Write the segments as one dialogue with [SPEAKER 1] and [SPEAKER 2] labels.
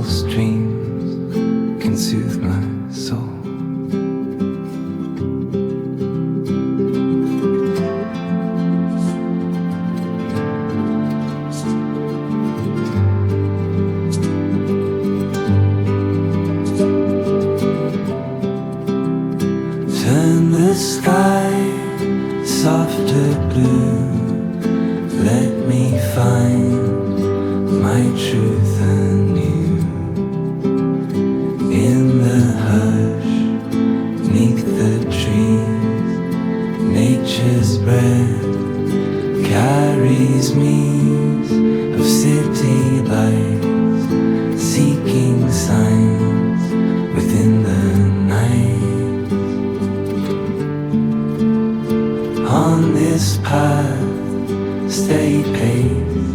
[SPEAKER 1] false dreams can soothe my soul. Turn the sky softer blue. Let me find my truth anew. In the hush, 'neath the trees, nature's breath carries me's of city lights, seeking signs within the night. On this path, steady pace,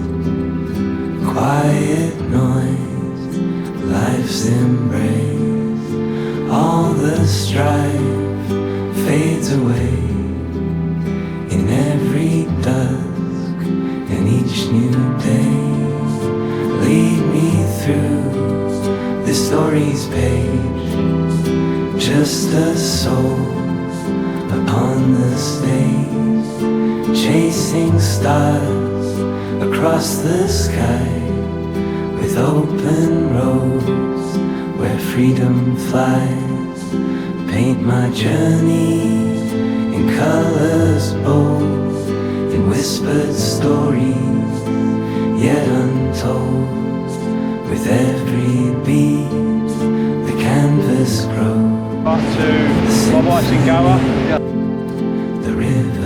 [SPEAKER 1] quiet noise, life's embrace. All the strife fades away in every dusk and each new day. Lead me through the story's page, just a soul upon the stage, chasing stars across the sky, with open roads where freedom flies. Paint my journey in colors bold, in whispered stories yet untold. With every beat the canvas grows.
[SPEAKER 2] Up to my wife's in Goa.
[SPEAKER 1] The river